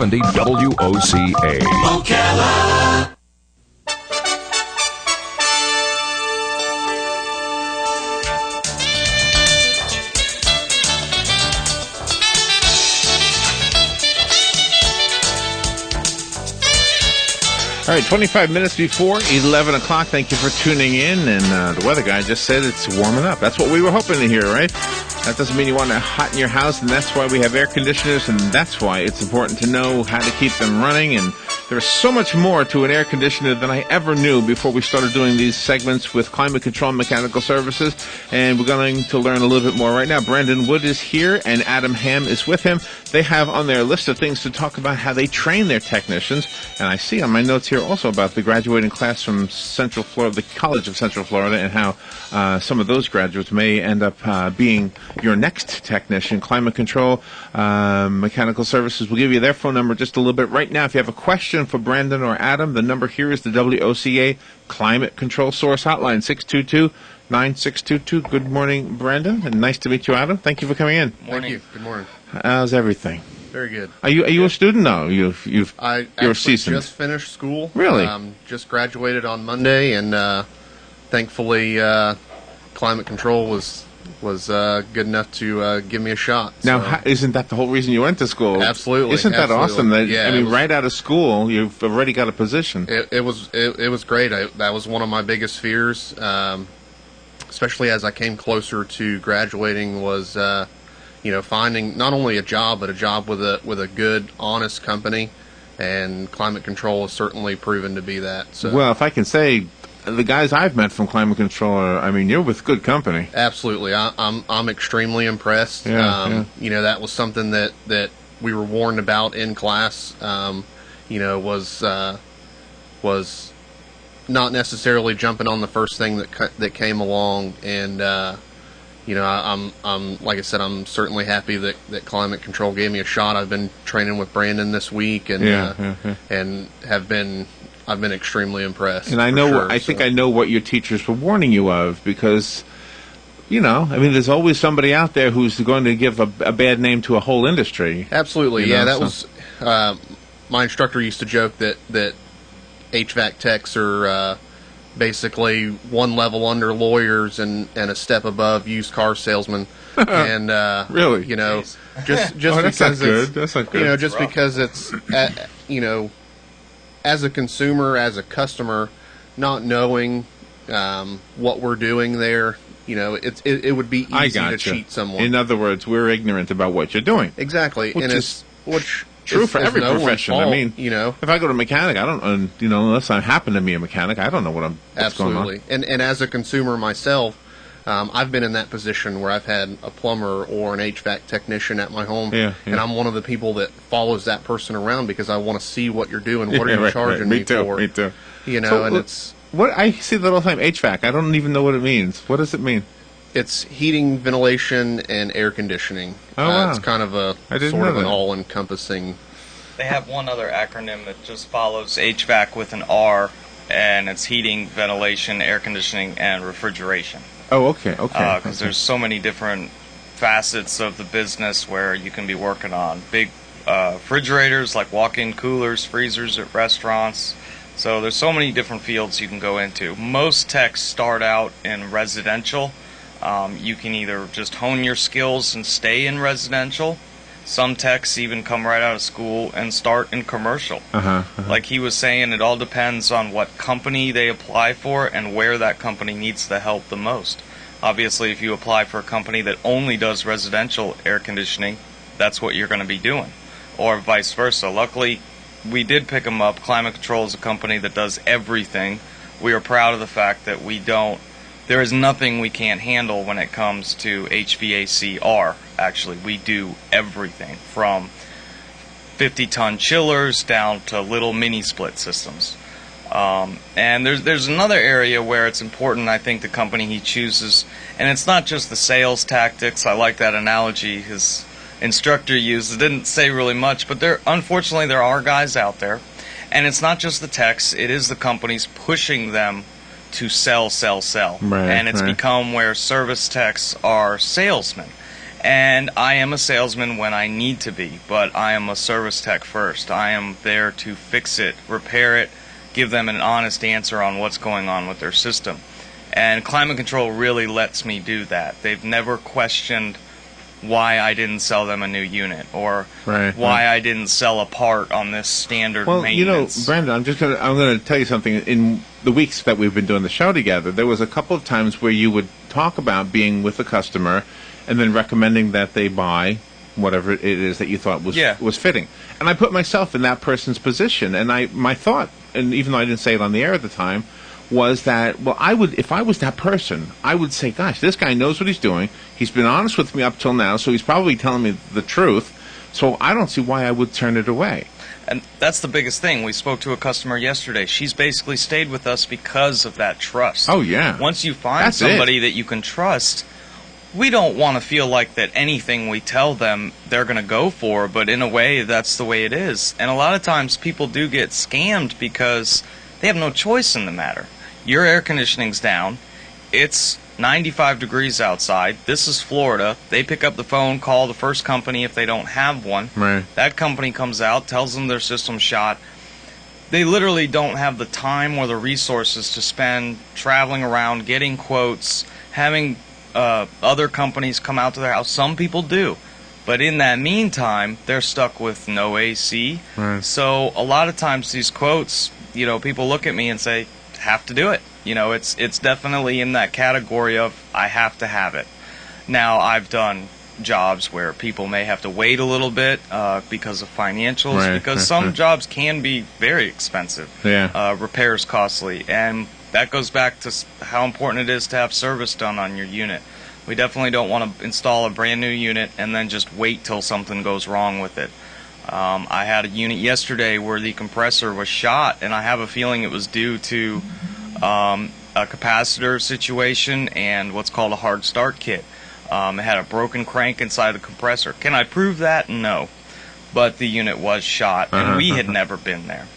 WOCA. Ocala. All right, 25 minutes before 11 o'clock. Thank you for tuning in. And the weather guy just said it's warming up. That's what we were hoping to hear, right? That doesn't mean you want it hot in your house, and that's why we have air conditioners, and that's why it's important to know how to keep them running. And there's so much more to an air conditioner than I ever knew before we started doing these segments with Climate Control and Mechanical Services. And we're going to learn a little bit more right now. Brandon Wood is here, and Adam Ham is with him. They have on their list of things to talk about how they train their technicians. And I see on my notes here also about the graduating class from Central Florida, the College of Central Florida, and how some of those graduates may end up being your next technician. Climate Control, Mechanical Services will give you their phone number just a little bit right now. If you have a question for Brandon or Adam, the number here is the WOCA Climate Control Source Hotline, 622-9622. Good morning, Brandon, and nice to meet you, Adam. Thank you for coming in. Thank you. Good morning. How's everything? Very good. Are you a student? No, you're actually seasoned. Just finished school. Really? Just graduated on Monday, and thankfully, Climate Control was good enough to give me a shot. Now, isn't that the whole reason you went to school? Absolutely. Isn't that awesome? That, yeah, I mean, right out of school, you've already got a position. It was great. That was one of my biggest fears, especially as I came closer to graduating, was finding not only a job, but a job with a good, honest company. And Climate Control has certainly proven to be that. So. Well, if I can say, the guys I've met from Climate Control you're with good company. Absolutely. I'm extremely impressed. Yeah. That was something that we were warned about in class, was not necessarily jumping on the first thing that came along. And, I'm like I said, I'm certainly happy that Climate Control gave me a shot. I've been training with Brandon this week and and I've been extremely impressed. And I know, I think I know what your teachers were warning you of, because, there's always somebody out there who's going to give a bad name to a whole industry. Absolutely, was, my instructor used to joke that HVAC techs are basically one level under lawyers and a step above used car salesmen. And, really? Just that's because not good. That's not good. Just because it's, as a consumer, as a customer, not knowing what we're doing there, it would be easy to cheat someone. In other words, we're ignorant about what you're doing. Exactly, which true for every no profession. Fault, I mean, if I go to a mechanic, I don't, unless I happen to be a mechanic, I don't know what's absolutely. going on. And as a consumer myself, I've been in that position where I've had a plumber or an HVAC technician at my home, and I'm one of the people that follows that person around because I want to see what you're doing. What are you charging me for? Me too. And it's what I see that all the time. HVAC. I don't even know what it means. What does it mean? It's heating, ventilation, and air conditioning. Oh, wow. It's kind of a sort of an all-encompassing. They have one other acronym that just follows HVAC with an R, and it's heating, ventilation, air conditioning, and refrigeration. Oh, okay. Because there's so many different facets of the business where you can be working on big refrigerators, like walk-in coolers, freezers at restaurants. So there's so many different fields you can go into. Most techs start out in residential. You can either just hone your skills and stay in residential. Some techs even come right out of school and start in commercial. Like he was saying, it all depends on what company they apply for and where that company needs the help the most. Obviously, if you apply for a company that only does residential air conditioning, that's what you're going to be doing. Or vice versa. Luckily, we did pick them up. Climate Control is a company that does everything. We are proud of the fact that there is nothing we can't handle when it comes to HVACR. Actually, we do everything from 50-ton chillers down to little mini split systems. And there's another area where it's important, I think, the company he chooses, and it's not just the sales tactics. I like that analogy his instructor used. It didn't say really much, but unfortunately there are guys out there, and it's not just the techs, it is the companies pushing them to sell. Right, and it's become where service techs are salesmen. And I am a salesman when I need to be, but I am a service tech first. I am there to fix it, repair it, give them an honest answer on what's going on with their system. And climate control really lets me do that. They've never questioned why I didn't sell them a new unit, or why I didn't sell a part on this standard maintenance. Brandon, I'm going to tell you something. In the weeks that we've been doing the show together, there was a couple of times where you would talk about being with a customer and then recommending that they buy whatever it is that you thought was fitting. And I put myself in that person's position, and my thought, and even though I didn't say it on the air at the time, was that, well, if I was that person, I would say, gosh, this guy knows what he's doing. He's been honest with me up till now, so he's probably telling me the truth. So I don't see why I would turn it away. And that's the biggest thing. We spoke to a customer yesterday. She's basically stayed with us because of that trust. Oh, yeah. Once you find somebody that you can trust, we don't want to feel like that anything we tell them they're going to go for, but in a way, that's the way it is. And a lot of times people do get scammed because they have no choice in the matter. Your air conditioning's down. It's 95 degrees outside. This is Florida. They pick up the phone, call the first company if they don't have one. Right. That company comes out, tells them their system's shot. They literally don't have the time or the resources to spend traveling around, getting quotes, having other companies come out to their house. Some people do. But in that meantime, they're stuck with no AC. Right. So a lot of times these quotes, people look at me and say, have to do it. It's definitely in that category of I have to have it. Now, I've done jobs where people may have to wait a little bit because of financials, because some jobs can be very expensive. Yeah. Repairs costly, and that goes back to how important it is to have service done on your unit. We definitely don't want to install a brand new unit and then just wait till something goes wrong with it. I had a unit yesterday where the compressor was shot, and I have a feeling it was due to a capacitor situation and what's called a hard start kit. It had a broken crank inside the compressor. Can I prove that? No. But the unit was shot, and we had never been there.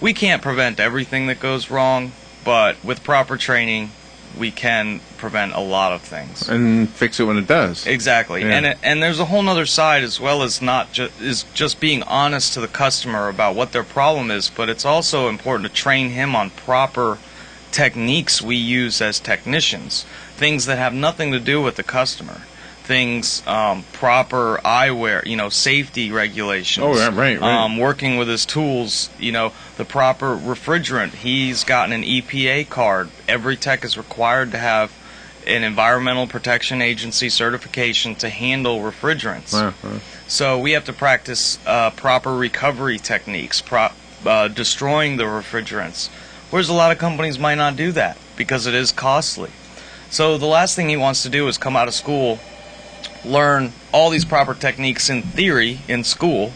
We can't prevent everything that goes wrong, but with proper training, we can prevent a lot of things and fix it when it does. Exactly. Yeah. And there's a whole other side as well as just being honest to the customer about what their problem is, but it's also important to train him on proper techniques we use as technicians, things that have nothing to do with the customer, things, proper eyewear, safety regulations. Oh, yeah, right. Working with his tools, the proper refrigerant. He's gotten an EPA card. Every tech is required to have an Environmental Protection Agency certification to handle refrigerants. So we have to practice proper recovery techniques, destroying the refrigerants. Whereas a lot of companies might not do that because it is costly. So the last thing he wants to do is come out of school, learn all these proper techniques in theory in school,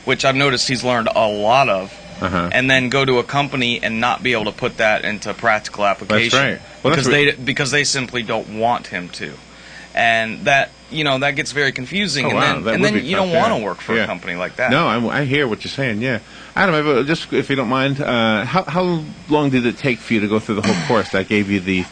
which I've noticed he's learned a lot of, and then go to a company and not be able to put that into practical application. That's right. Well, because they simply don't want him to. And that gets very confusing, and then you don't want to work for a company like that. No, I hear what you're saying. Yeah, Adam, just if you don't mind, how long did it take for you to go through the whole course that gave you the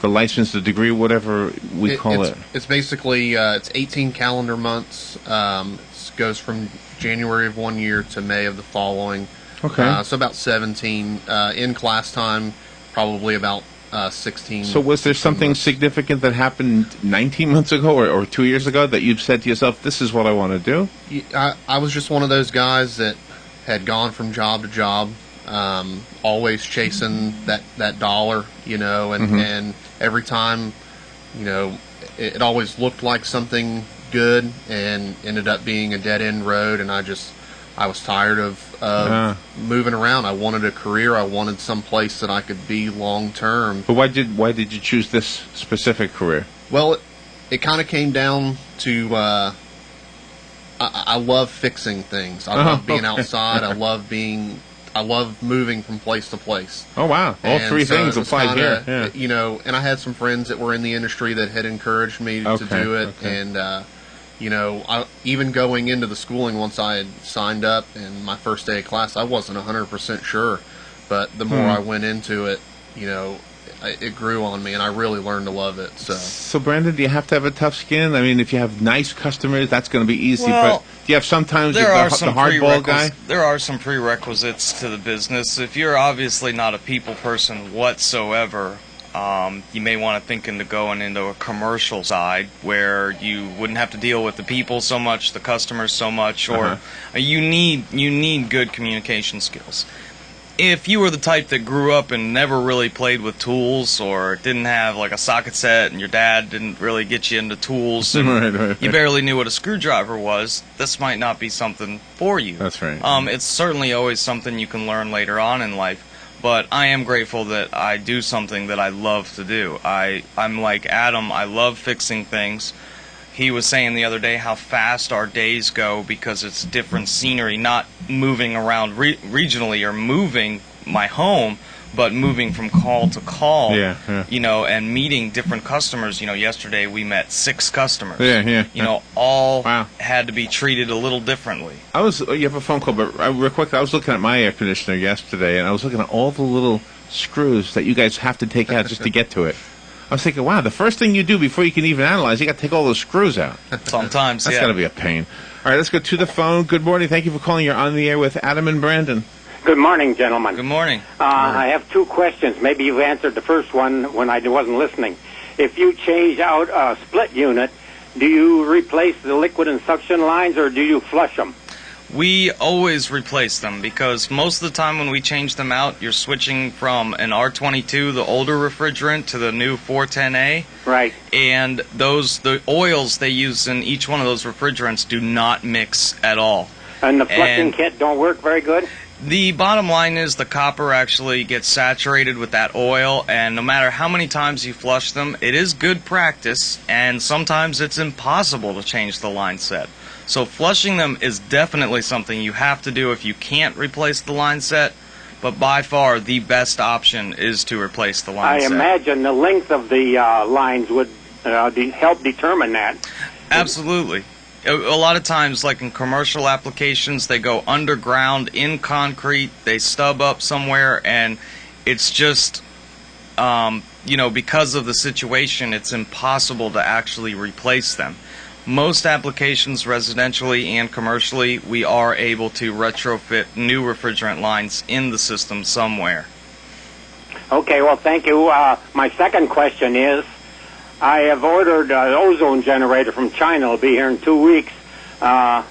license, the degree, whatever we call it? It's basically it's 18 calendar months. It goes from January of one year to May of the following. Okay. So about 17 in class time, probably about 16. So was there something significant that happened 19 months ago or 2 years ago that you've said to yourself, this is what I want to do? I was just one of those guys that had gone from job to job, always chasing that dollar, and every time, it always looked like something good and ended up being a dead-end road, and I was tired of moving around. I wanted a career. I wanted some place that I could be long term. But why did you choose this specific career? Well, it kind of came down to I love fixing things. I love being outside. I love moving from place to place. Oh wow! All three things apply here. Yeah. And I had some friends that were in the industry that had encouraged me to do it, and I, even going into the schooling, once I had signed up and my first day of class, I wasn't 100% sure. But the more I went into it, it grew on me, and I really learned to love it. So, Brandon, do you have to have a tough skin? I mean, if you have nice customers, that's going to be easy. Well, but do you have sometimes the hardball guy? There are some prerequisites to the business. If you're obviously not a people person whatsoever, you may want to think into going into a commercial side where you wouldn't have to deal with the people so much, the customers so much, or you need good communication skills. If you were the type that grew up and never really played with tools, or didn't have like a socket set, and your dad didn't really get you into tools, and you barely knew what a screwdriver was, this might not be something for you. That's right. It's certainly always something you can learn later on in life. But I am grateful that I do something that I love to do. I'm like Adam. I love fixing things. He was saying the other day how fast our days go because it's different scenery, not moving around regionally or moving my home, but moving from call to call, and meeting different customers. Yesterday we met 6 customers. All had to be treated a little differently. You have a phone call, but real quick, I was looking at my air conditioner yesterday, and I was looking at all the little screws that you guys have to take out just to get to it. I was thinking, wow, the first thing you do before you can even analyze, you got to take all those screws out. Sometimes, That's got to be a pain. All right, let's go to the phone. Good morning. Thank you for calling. You're on the air with Adam and Brandon. Good morning, gentlemen. Good morning. I have 2 questions. Maybe you've answered the first one when I wasn't listening. If you change out a split unit, do you replace the liquid and suction lines, or do you flush them? We always replace them because most of the time when we change them out, you're switching from an R22, the older refrigerant, to the new 410A. Right. And the oils they use in each one of those refrigerants do not mix at all. And the flushing kit don't work very good? The bottom line is the copper actually gets saturated with that oil, and no matter how many times you flush them, it is good practice, and sometimes it's impossible to change the line set. So flushing them is definitely something you have to do if you can't replace the line set, but by far the best option is to replace the line set. I imagine the length of the lines would help determine that. Absolutely. A lot of times, like in commercial applications, they go underground in concrete, they stub up somewhere, and it's just, because of the situation, it's impossible to actually replace them. Most applications, residentially and commercially, we are able to retrofit new refrigerant lines in the system somewhere. Okay, well, thank you. My second question is, I have ordered an ozone generator from China. It'll be here in 2 weeks. The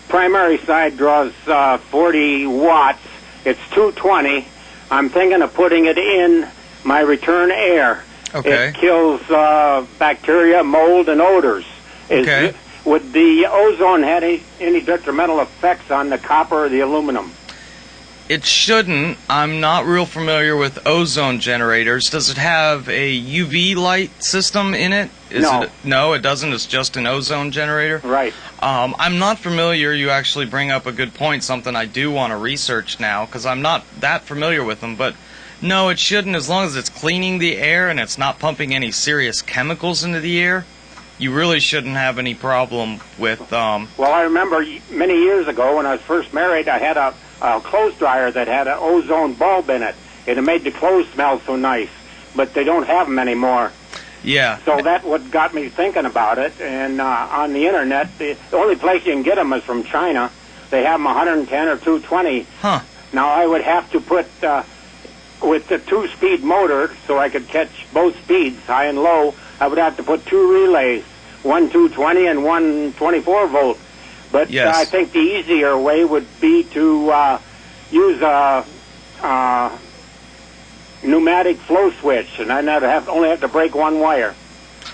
primary side draws 40 watts. It's 220. I'm thinking of putting it in my return air. Okay. It kills bacteria, mold, and odors. Would the ozone have any detrimental effects on the copper or the aluminum? It shouldn't. I'm not real familiar with ozone generators. Does it have a UV light system in it? No, it doesn't. It's just an ozone generator? Right. I'm not familiar. You actually bring up a good point, something I do want to research now, because I'm not that familiar with them. But no, it shouldn't. As long as it's cleaning the air and it's not pumping any serious chemicals into the air, you really shouldn't have any problem with... Well, I remember many years ago when I was first married, I had a clothes dryer that had an ozone bulb in it. It made the clothes smell so nice, but they don't have them anymore. Yeah. So that what got me thinking about it. And on the internet, the only place you can get them is from China. They have them 110 or 220. Huh. Now I would have to put with the 2-speed motor, so I could catch both speeds, high and low. I would have to put 2 relays, one 220 and one 24 volt. But yes. I think the easier way would be to use a pneumatic flow switch, and I'd only have to break 1 wire.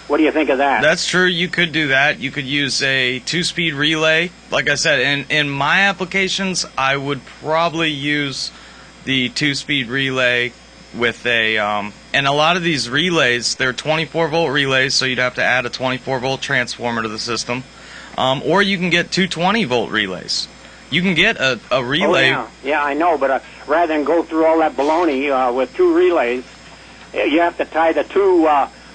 What do you think of that? That's true. You could do that. You could use a 2-speed relay. Like I said, in my applications, I would probably use the 2-speed relay with a... and a lot of these relays, they're 24-volt relays, so you'd have to add a 24-volt transformer to the system. Or you can get 220-volt relays. You can get a relay... Oh, yeah, I know, but rather than go through all that baloney with 2 relays, you have to tie the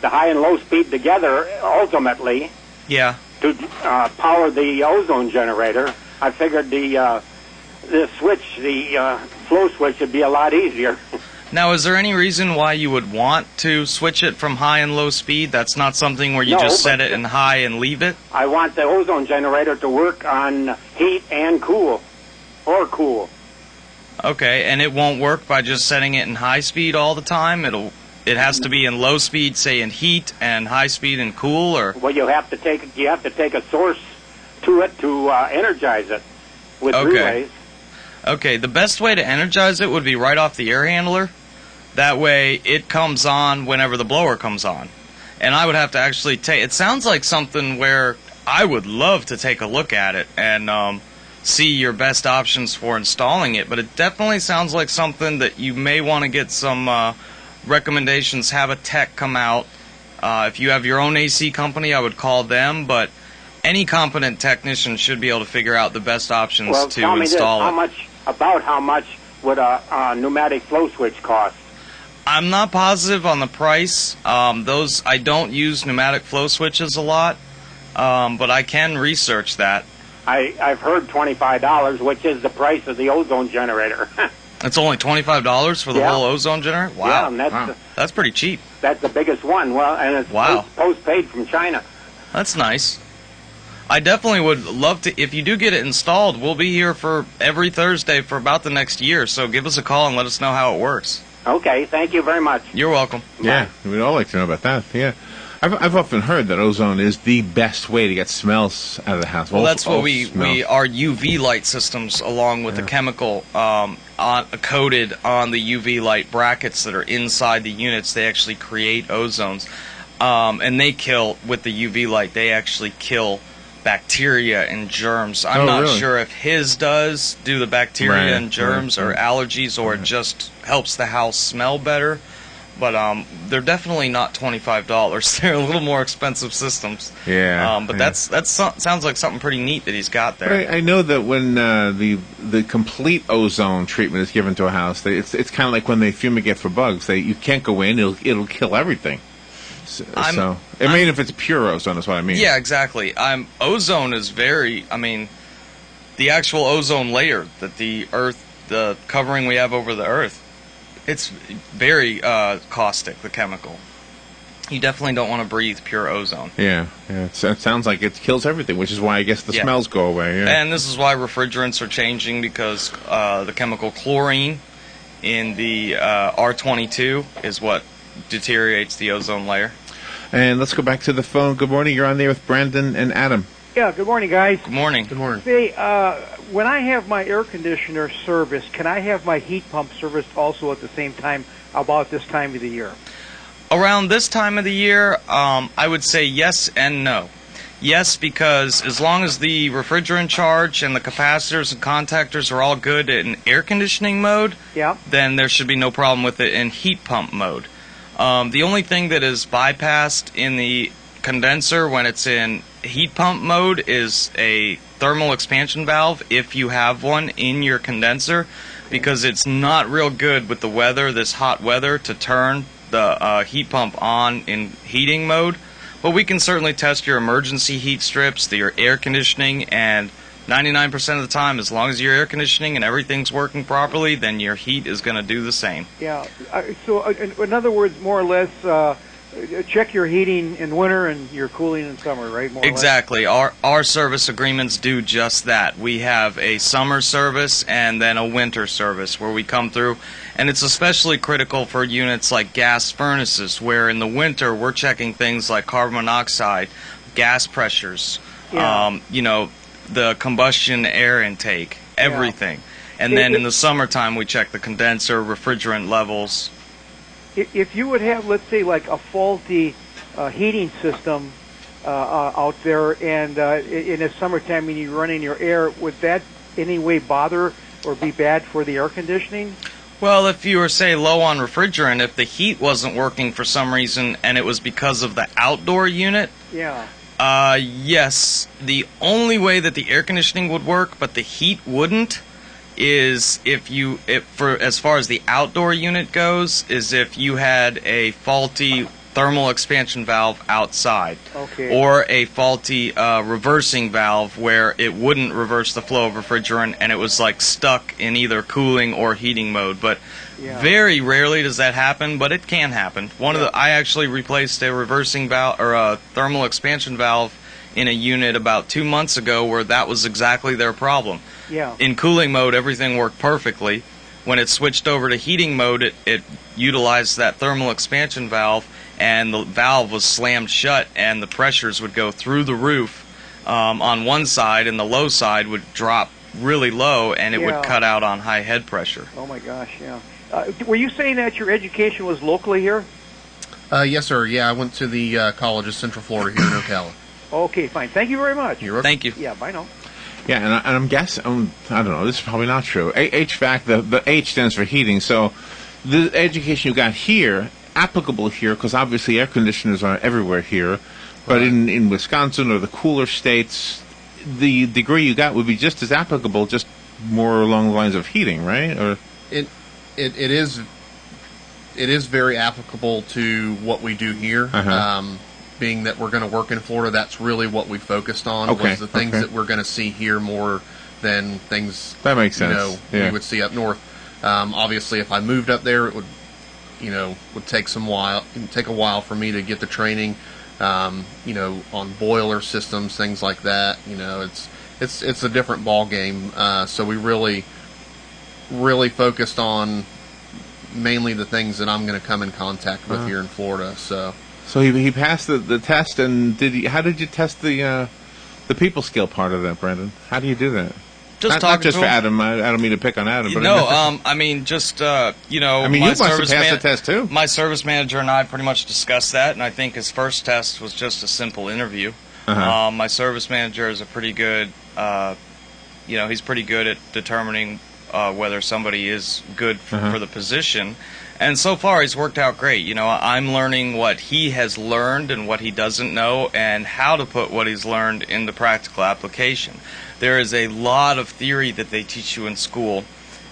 the high and low speed together ultimately. Yeah. To power the ozone generator. I figured the switch, the flow switch, would be a lot easier. Now, is there any reason why you would want to switch it from high and low speed? That's not something where you just set it in high and leave it? I want the ozone generator to work on heat and cool, or cool. Okay, and it won't work by just setting it in high speed all the time? It has to be in low speed, say in heat, and high speed in cool, or? Well, you have to take a source to it to energize it with relays. Okay, the best way to energize it would be right off the air handler. That way it comes on whenever the blower comes on. And I would have to actually it sounds like something where I would love to take a look at it and see your best options for installing it, but it definitely sounds like something that you may want to get some recommendations, have a tech come out. If you have your own AC company, I would call them, but any competent technician should be able to figure out the best options to tell me install this, how much would a pneumatic flow switch cost? I'm not positive on the price. I don't use pneumatic flow switches a lot, but I can research that. I've heard $25, which is the price of the ozone generator. It's only $25 for the whole ozone generator? Wow. Yeah, and that's pretty cheap. That's the biggest one. Well, and it's postpaid from China. That's nice. I definitely would love to. If you do get it installed, we'll be here for every Thursday for about the next year, so give us a call and let us know how it works. Okay, thank you very much. You're welcome. Yeah, we'd all like to know about that. Yeah. I've often heard that ozone is the best way to get smells out of the house. Well, that's what our UV light systems, along with the chemical coated on the UV light brackets that are inside the units, they actually create ozones. And they kill, with the UV light, they actually kill bacteria and germs. I'm not sure if his does do the bacteria and germs or allergies, or it just helps the house smell better. But they're definitely not $25. They're a little more expensive systems. Yeah. But that sounds like something pretty neat that he's got there. I know that when the complete ozone treatment is given to a house, it's kind of like when they fumigate for bugs. You can't go in; it'll kill everything. If it's pure ozone, is what I mean. Yeah, exactly. Ozone is the actual ozone layer that the covering we have over the Earth, it's very caustic, the chemical. You definitely don't want to breathe pure ozone. Yeah. It sounds like it kills everything, which is why I guess the smells go away. Yeah. And this is why refrigerants are changing, because the chemical chlorine in the R22 is what deteriorates the ozone layer. And let's go back to the phone. Good morning. You're on there with Brandon and Adam. Yeah, good morning, guys. Good morning. Good morning. Say, when I have my air conditioner serviced, can I have my heat pump serviced also at the same time, about this time of the year? Around this time of the year, I would say yes and no. Yes, because as long as the refrigerant charge and the capacitors and contactors are all good in air conditioning mode, then there should be no problem with it in heat pump mode. The only thing that is bypassed in the condenser when it's in heat pump mode is a thermal expansion valve, if you have one in your condenser, because it's not real good with the weather, this hot weather, to turn the heat pump on in heating mode. But we can certainly test your emergency heat strips, your air conditioning, and 99% of the time, as long as your air conditioning and everything's working properly, then your heat is going to do the same. Yeah. So, in other words, more or less, check your heating in winter and your cooling in summer, right? More exactly. Our service agreements do just that. We have a summer service and then a winter service where we come through, and it's especially critical for units like gas furnaces, where in the winter we're checking things like carbon monoxide, gas pressures, the combustion air intake, everything. And then in the summertime we check the condenser, refrigerant levels. If you would have, let's say, like a faulty heating system out there, and in the summertime when you're running your air, would that in any way bother or be bad for the air conditioning? Well, if you were, say, low on refrigerant, if the heat wasn't working for some reason and it was because of the outdoor unit, yes, the only way that the air conditioning would work but the heat wouldn't is as far as the outdoor unit goes, is if you had a faulty thermal expansion valve outside, Okay. or a faulty reversing valve where it wouldn't reverse the flow of refrigerant and it was like stuck in either cooling or heating mode. But Yeah. very rarely does that happen, but it can happen. I actually replaced a reversing valve or a thermal expansion valve in a unit about 2 months ago where that was exactly their problem. Yeah. In cooling mode, everything worked perfectly. When it switched over to heating mode, it utilized that thermal expansion valve, and the valve was slammed shut, and the pressures would go through the roof on one side, and the low side would drop really low, and it Yeah. would cut out on high head pressure. Oh my gosh, yeah. Were you saying that your education was locally here? Yes, sir. Yeah, I went to the College of Central Florida here in Ocala. Okay, fine. Thank you very much. You're welcome. Thank you. Yeah, bye now. Yeah, and I'm guessing, I don't know, this is probably not true. HVAC, the H stands for heating, so the education you got here, applicable here, because obviously air conditioners are everywhere here, but in Wisconsin or the cooler states, the degree you got would be just as applicable, just more along the lines of heating, right? Or It is very applicable to what we do here. Uh-huh. Being that we're going to work in Florida, that's really what we focused on. Okay, Was the things okay. that we're going to see here more than things That makes sense, You know, yeah. we would see up north. Obviously, if I moved up there, it would take a while for me to get the training. On boiler systems, things like that. It's a different ball game. So we really focused on mainly the things that I'm going to come in contact with here in Florida. So he passed the test, and how did you test the people skill part of that, Brandon? How do you do that? Just not talking just to for him. Adam. I don't mean to pick on Adam, but I mean, just I mean, you must have passed the test too. My service manager and I pretty much discussed that, and I think his first test was just a simple interview. Uh-huh. My service manager is a pretty good, he's pretty good at determining whether somebody is good for the position. And so far, he's worked out great. I'm learning what he has learned and what he doesn't know, and how to put what he's learned into practical application. There is a lot of theory that they teach you in school.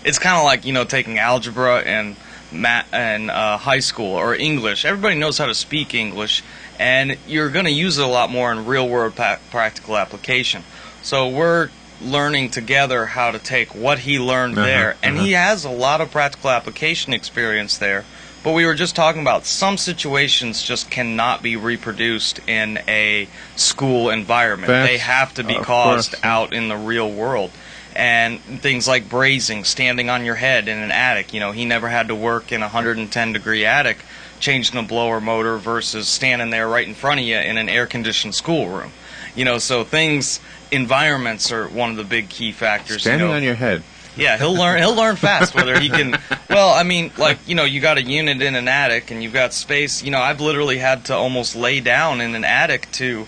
It's kind of like, taking algebra and math and high school or English. Everybody knows how to speak English, and you're going to use it a lot more in real-world practical application. So we're learning together how to take what he learned there, and he has a lot of practical application experience there. But we were just talking about some situations just cannot be reproduced in a school environment. They have to be caused out in the real world. And things like brazing, standing on your head in an attic. He never had to work in a 110-degree attic changing a blower motor versus standing there right in front of you in an air-conditioned schoolroom. So environments are one of the big key factors. Standing on your head. Yeah, he'll learn fast whether he can. Well, I mean, you got a unit in an attic and you've got space. I've literally had to almost lay down in an attic to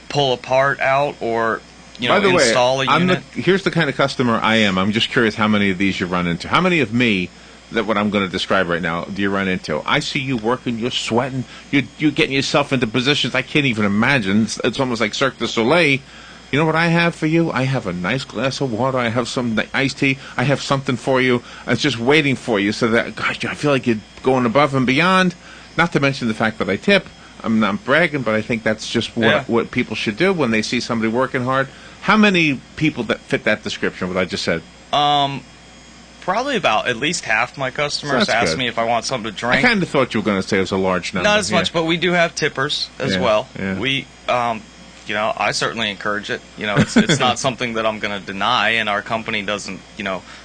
pull a part out or By the install way, a unit. Here's the kind of customer I am. I'm just curious how many of these you run into. How many of me, that what I'm going to describe right now, do you run into? I see you working, you're sweating, you're getting yourself into positions I can't even imagine. It's almost like Cirque du Soleil. You know what I have for you? I have a nice glass of water. I have some iced tea. I have something for you. It's just waiting for you so that, gosh, I feel like you're going above and beyond. Not to mention the fact that I tip. I'm not bragging, but I think that's just what people should do when they see somebody working hard. How many people that fit that description, what I just said? Probably about at least half my customers ask me if I want something to drink. I kind of thought you were going to say it was a large number. Not as much, but we do have tippers as well. Yeah. We, I certainly encourage it. It's not something that I'm going to deny, and our company doesn't,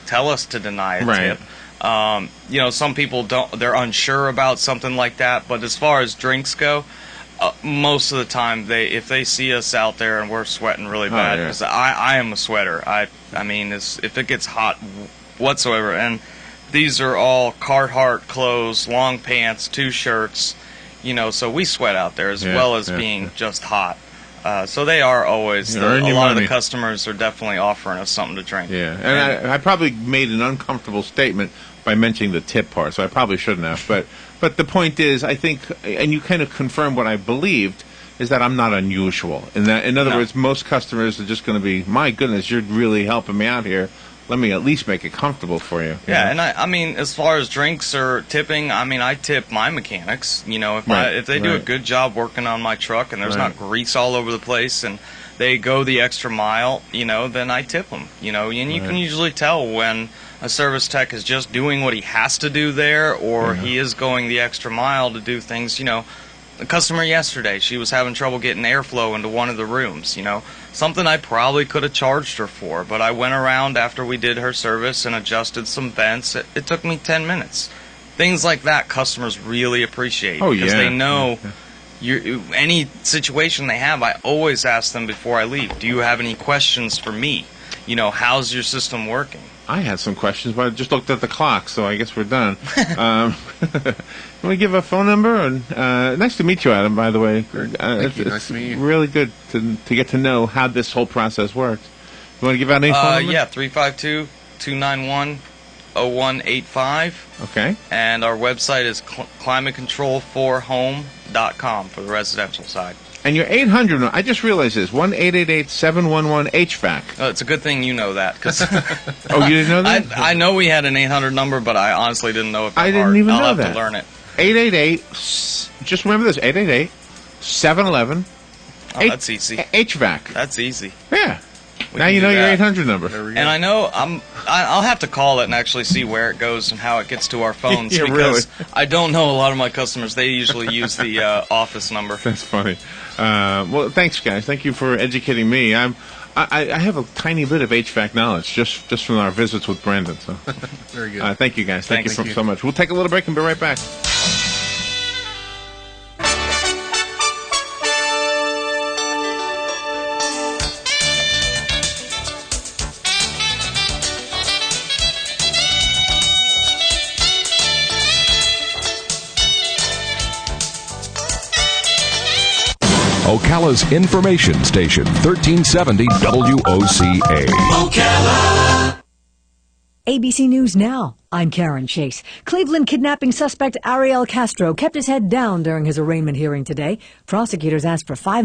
tell us to deny a tip. Some people they're unsure about something like that, but as far as drinks go, most of the time if they see us out there and we're sweating really bad, because I am a sweater. I mean, if it gets hot whatsoever, and these are all Carhartt clothes, long pants, 2 shirts, so we sweat out there as well as being just hot. So they are always, a lot of the customers are definitely offering us something to drink. Yeah, and I probably made an uncomfortable statement by mentioning the tip part, so I probably shouldn't have. But the point is, I think, and you kind of confirmed what I believed, is that I'm not unusual. In other words, most customers are just going to be, my goodness, you're really helping me out here. let me at least make it comfortable for you. Yeah, and I mean, as far as drinks or tipping, I mean, I tip my mechanics. You know, if they do a good job working on my truck and there's not grease all over the place and they go the extra mile, you know, then I tip them. You know, and you can usually tell when a service tech is just doing what he has to do there, or he is going the extra mile to do things. You know, the customer yesterday, she was having trouble getting airflow into one of the rooms. You know, something I probably could have charged her for, but I went around after we did her service and adjusted some vents. It took me 10 minutes. Things like that, customers really appreciate because they know. Any situation they have, I always ask them before I leave, do you have any questions for me? You know, how's your system working? I had some questions, but I just looked at the clock, so I guess we're done. Can we give a phone number? And nice to meet you, Adam, by the way. Thank you. Nice to meet you. Really good to get to know how this whole process works. You want to give out any phone number? Yeah, 352-291-0185. Okay. And our website is climatecontrol4home.com for the residential side. And your 800, I just realized this, 1-888-711-HVAC. Oh, it's a good thing you know that. Cause oh, you didn't know that? I know we had an 800 number, but I honestly didn't know it. I didn't even know that. I'll have to learn it. 888, just remember this, 888-711. Oh, that's easy. HVAC. That's easy. Yeah. Now you know your 800 number. And I know I'll have to call it and actually see where it goes and how it gets to our phones because really? I don't know a lot of my customers. They usually use the office number. That's funny. Well, thanks, guys. Thank you for educating me. I have a tiny bit of HVAC knowledge just from our visits with Brandon. So very good. Thank you, guys. Thank you so much. We'll take a little break and be right back. Ocala's information station, 1370 WOCA. Ocala. ABC News Now. I'm Karen Chase. Cleveland kidnapping suspect Ariel Castro kept his head down during his arraignment hearing today. Prosecutors asked for 5